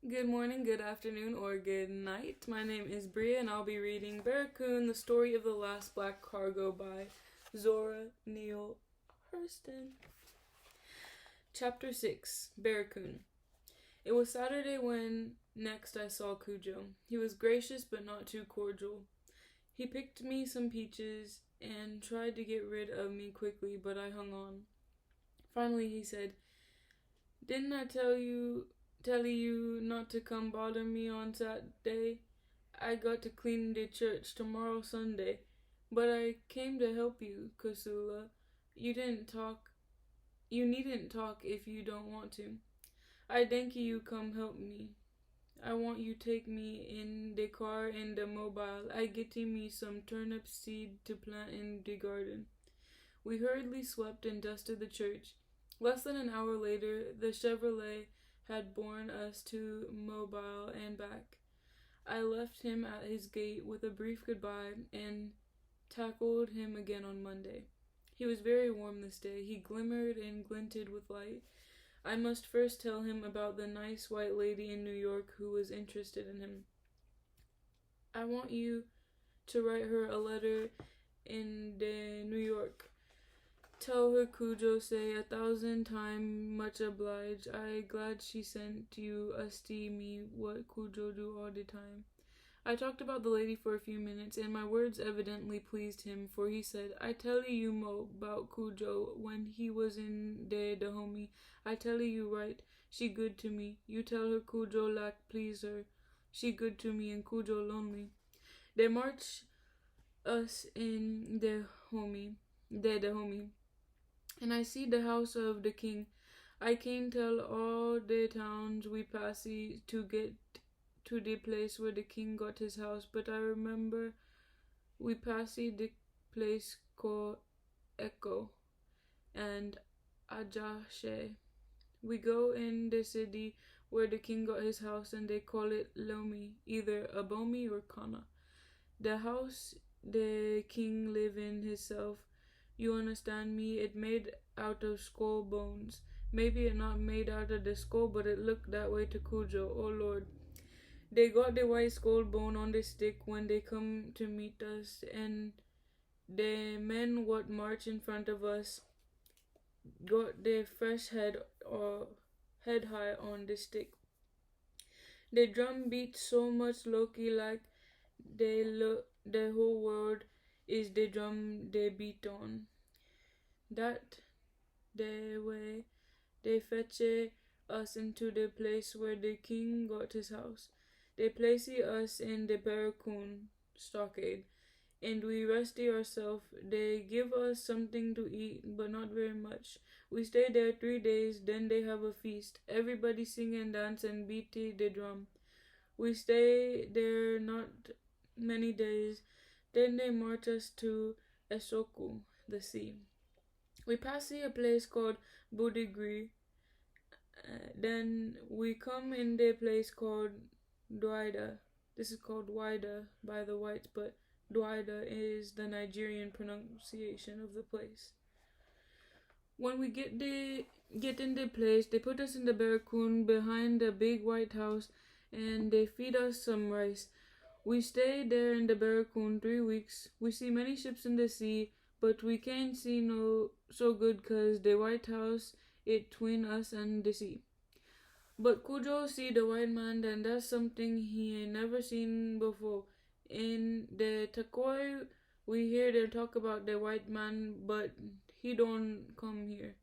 Good morning, good afternoon, or good night. My name is Bria, and I'll be reading Barracoon, The Story of the Last Black Cargo by Zora Neale Hurston. Chapter 6 Barracoon. It was Saturday when next I saw Cujo. He was gracious but not too cordial. He picked me some peaches and tried to get rid of me quickly, but I hung on. Finally, he said, "Didn't I tell you not to come bother me on Saturday? I got to clean the church tomorrow Sunday. But I came to help you, Kusula. You needn't talk if you don't want to. I thank you come help me. I want you take me in the car in the mobile. I getting me some turnip seed to plant in the garden." We hurriedly swept and dusted the church. Less than an hour later, the Chevrolet had borne us to Mobile and back. I left him at his gate with a brief goodbye and tackled him again on Monday. He was very warm this day. He glimmered and glinted with light. I must first tell him about the nice white lady in New York who was interested in him. I want you to write her a letter in the New York. Tell her Cujo say 1,000 time much obliged. I glad she sent you a me what Cujo do all the time. I talked about the lady for a few minutes, and my words evidently pleased him, for he said, "I tell you mo about Cujo when he was in the homie. I tell you right, she good to me. You tell her Cujo lack please her. She good to me and Cujo lonely." They march us in the homie, and I see the house of the king. I can tell all the towns we pass to get to the place where the king got his house, but I remember we pass the place called Echo and Ajashe. We go in the city where the king got his house, and they call it Lomi, either Abomi or Kana. The house the king live in himself. You understand me? It made out of skull bones. Maybe it not made out of the skull, but it looked that way to Cujo. Oh Lord. They got the white skull bone on the stick when they come to meet us, and the men what march in front of us got their fresh head or head high on the stick. The drum beat so much Loki like the whole world is the drum they beat on. That the way they fetch us into the place where the king got his house. They place us in the Barracoon stockade, and we resty ourselves. They give us something to eat, but not very much. We stay there 3 days, then they have a feast. Everybody sing and dance and beat the drum. We stay there not many days, then they march us to Esoku, the sea. We pass a place called Budigri. Then we come in the place called Dwaida. This is called Wida by the whites, but Dwaida is the Nigerian pronunciation of the place. When we get in the place, they put us in the Barracoon behind a big white house, and they feed us some rice. We stay there in the Barracoon 3 weeks. We see many ships in the sea, but we can't see no so good 'cause the White House it tween us and the sea. But Cujo see the white man, and that's something he ain't never seen before. In the Takoi, we hear them talk about the white man, but he don't come here.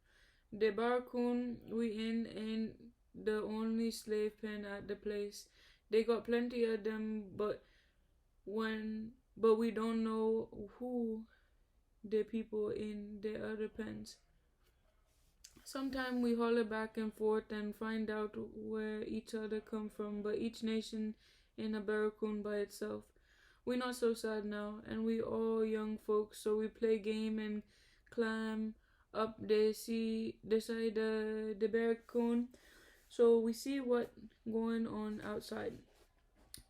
The Barracoon we in ain't the only slave pen at the place. They got plenty of them, but we don't know who the people in the other pens. Sometimes we holler back and forth and find out where each other come from, but each nation in a Barracoon by itself. We not so sad now, and we all young folks, so we play game and climb up the side the Barracoon, so we see what going on outside.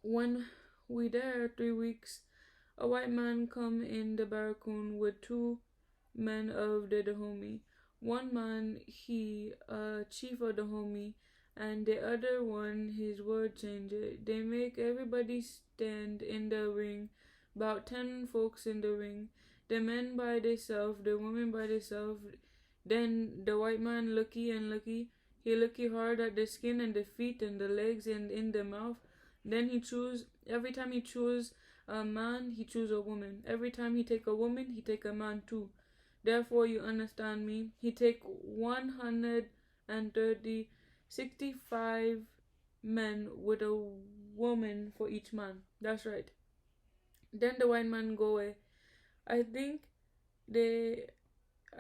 When we there 3 weeks, a white man come in the Barracoon with 2 men of the Dahomey. One man, he chief of the Dahomey, and the other one his word changer. They make everybody stand in the ring, about 10 folks in the ring, the men by themselves, the women by themselves. Then the white man looky and looky. He looky hard at the skin and the feet and the legs and in the mouth. Then he choose, every time he choose a man, he choose a woman. Every time he take a woman, he take a man too. Therefore, you understand me, he take 130, 65 men with a woman for each man. That's right. Then the white man go away. I think they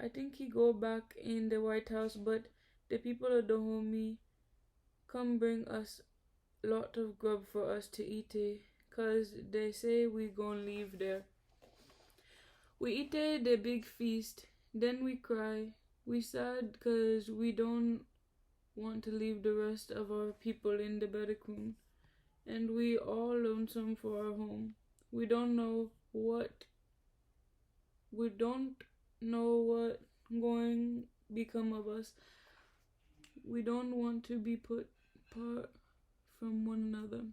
I think he go back in the White House, but the people of the homie come bring us lot of grub for us to eat it, cause they say we gon' leave there. We eat the big feast, then we cry. We sad cause we don't want to leave the rest of our people in the Barracoon, and we all lonesome for our home. We don't know what going become of us. We don't want to be put apart from one another.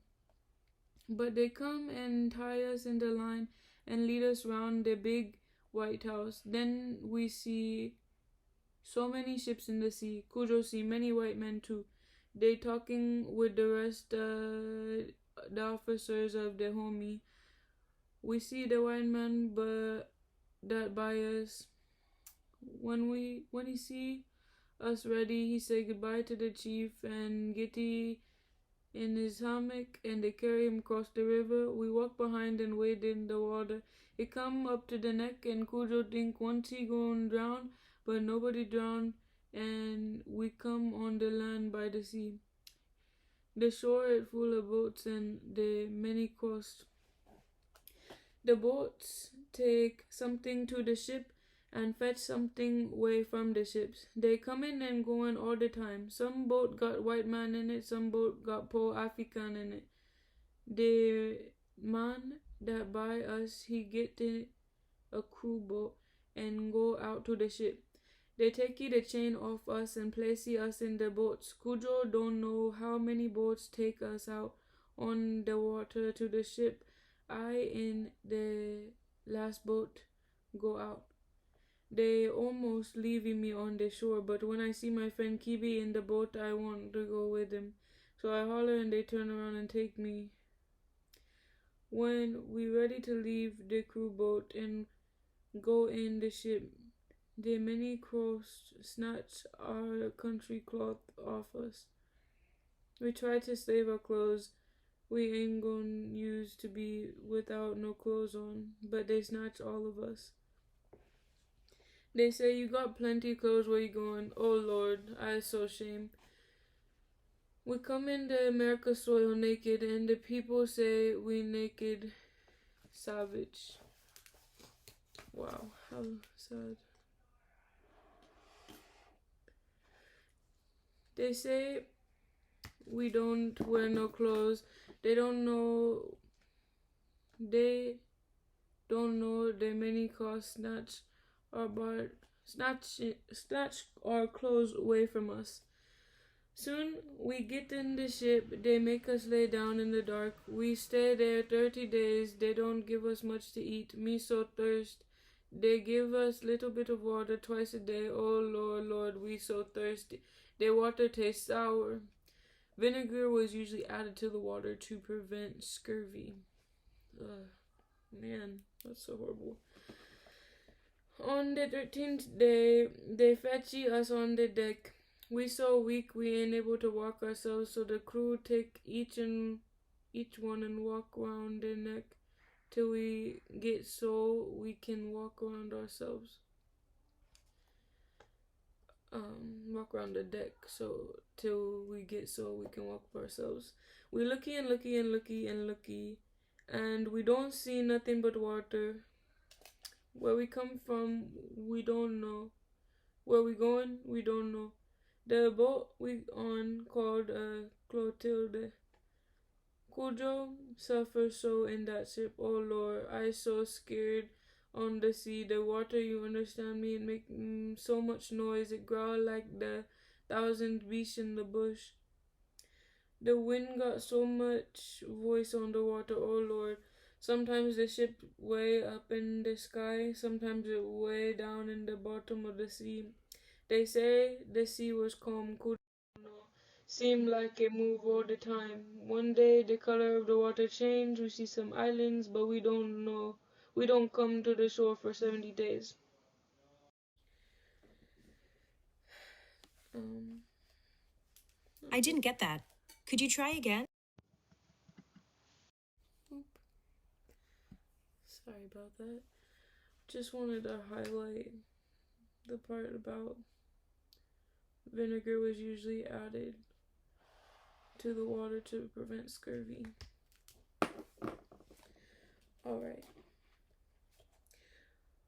But they come and tie us in the line and lead us round the big White House. Then we see so many ships in the sea. Cujo see many white men too. They talking with the rest the officers of the homie. We see the white man but that by us. When he see us ready, he say goodbye to the chief and Gitty in his hammock, and they carry him across the river. We walk behind and wade in the water. It come up to the neck, and Cujo think once he gon' drown, but nobody drown, and we come on the land by the sea. The shore is full of boats and the many coast. The boats take something to the ship and fetch something away from the ships. They coming and going all the time. Some boat got white man in it, some boat got poor African in it. The man that buy us, he get in a crew boat and go out to the ship. They take the chain off us and place us in the boats. Cujo don't know how many boats take us out on the water to the ship. I in the last boat go out. They almost leaving me on the shore, but when I see my friend Kibi in the boat, I want to go with him. So I holler and they turn around and take me. When we ready to leave the crew boat and go in the ship, the many crows snatch our country cloth off us. We try to save our clothes. We ain't gonna use to be without no clothes on, but they snatch all of us. They say you got plenty clothes, where you going? Oh Lord, I so ashamed. We come into America soil naked, and the people say we naked savage. Wow, how sad. They say we don't wear no clothes. They don't know the many cost snatch our clothes away from us. Soon we get in the ship. They make us lay down in the dark. We stay there 30 days. They don't give us much to eat. Me so thirst. They give us little bit of water twice a day. Oh Lord, Lord, we so thirsty. The water tastes sour. Vinegar was usually added to the water to prevent scurvy. Ugh, man, that's so horrible. On the 13th day, they fetchy us on the deck. We so weak we ain't able to walk ourselves, so the crew take each one and walk around their neck till we get so we can walk around ourselves. Walk around the deck so till we get so we can walk for ourselves. We looky and looky and looky and looky, and we don't see nothing but water. Where we come from, we don't know. Where we going, we don't know. The boat we on called Clotilde. Cujo suffers so in that ship. Oh Lord, I so scared on the sea. The water, you understand me, it make so much noise. It growl like the 1,000 beasts in the bush. The wind got so much voice on the water, oh Lord. Sometimes the ship way up in the sky, sometimes it way down in the bottom of the sea. They say the sea was calm, could seem like it move all the time. One day the color of the water changed, we see some islands, but we don't know. We don't come to the shore for 70 days. I didn't get that. Could you try again? Sorry about that. Just wanted to highlight the part about vinegar was usually added to the water to prevent scurvy. Alright.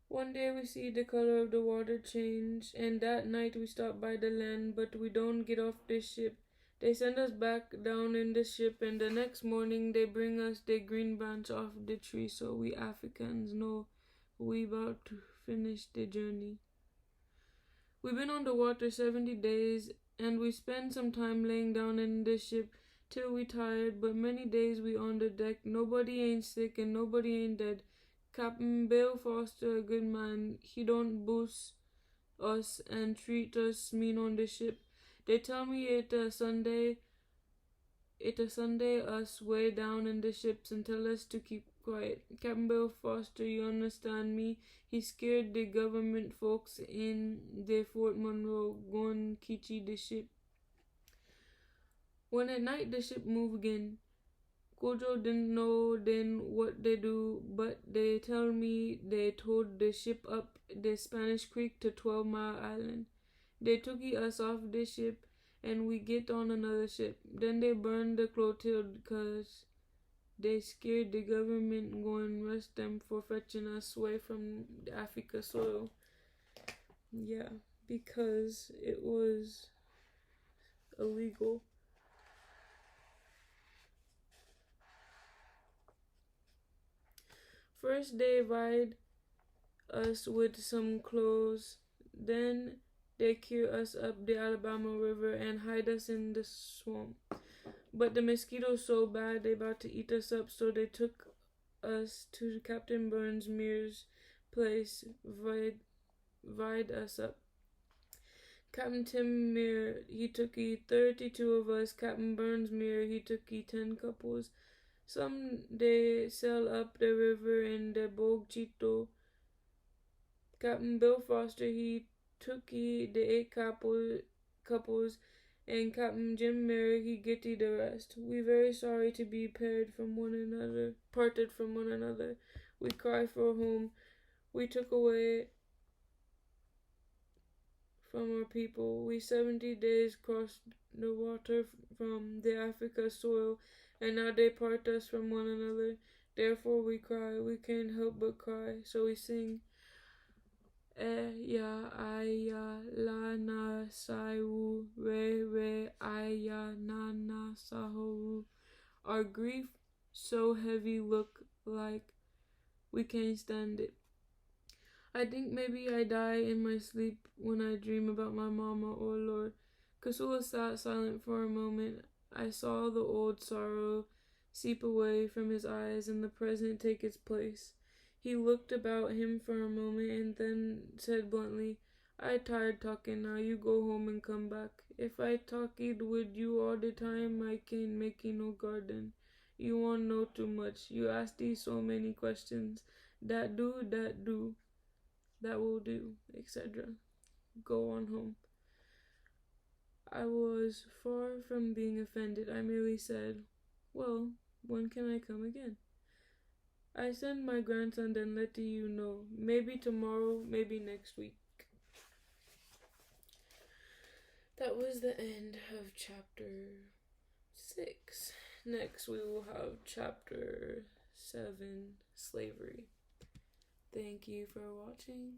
One day we see the color of the water change, and that night we stop by the land, but we don't get off the ship. They send us back down in the ship, and the next morning they bring us the green branch off the tree, so we Africans know we about to finish the journey. We've been on the water 70 days, and we spend some time laying down in the ship till we tired, but many days we on the deck. Nobody ain't sick and nobody ain't dead. Captain Bill Foster, a good man, he don't boost us and treat us mean on the ship. They tell me it a Sunday us way down in the ships and tell us to keep quiet. Captain Bill Foster, you understand me? He scared the government folks in the Fort Monroe gon' kichi the ship. When at night the ship move again, Cujo didn't know then what they do, but they tell me they towed the ship up the Spanish Creek to 12 Mile Island. They took us off the ship and we get on another ship. Then they burned the Clotilde cause they scared the government go and arrest them for fetching us away from the Africa soil. Yeah, because it was illegal. First they ride us with some clothes, then they carry us up the Alabama River and hide us in the swamp. But the mosquitoes so bad they about to eat us up, so they took us to Captain Burns Mere's place, ride us up. Captain Tim Mere, he took 32 of us. Captain Burns Mere, he took 10 couples. Some they sail up the river in the Bog Chito. Captain Bill Foster, he took the 8 couples, and Captain Jim Merrick, he get the rest. We very sorry to be parted from one another. We cry for home. We took away from our people. We 70 days crossed the water from the Africa soil, and now they part us from one another. Therefore we cry. We can't help but cry. So we sing. Ya aya la na saiu re aya na sahu. Our grief so heavy look like we can't stand it. I think maybe I die in my sleep when I dream about my mama, oh Lord. Kasula sat silent for a moment. I saw the old sorrow seep away from his eyes and the present take its place. He looked about him for a moment and then said bluntly, I tired talking now, you go home and come back. If I talked with you all the time, I can't make you no garden. You won't know too much. You ask these so many questions. That do, that will do, etc. Go on home. I was far from being offended. I merely said, well, when can I come again? I send my grandson then let you know. Maybe tomorrow, maybe next week. That was the end of chapter 6. Next we will have chapter 7, slavery. Thank you for watching.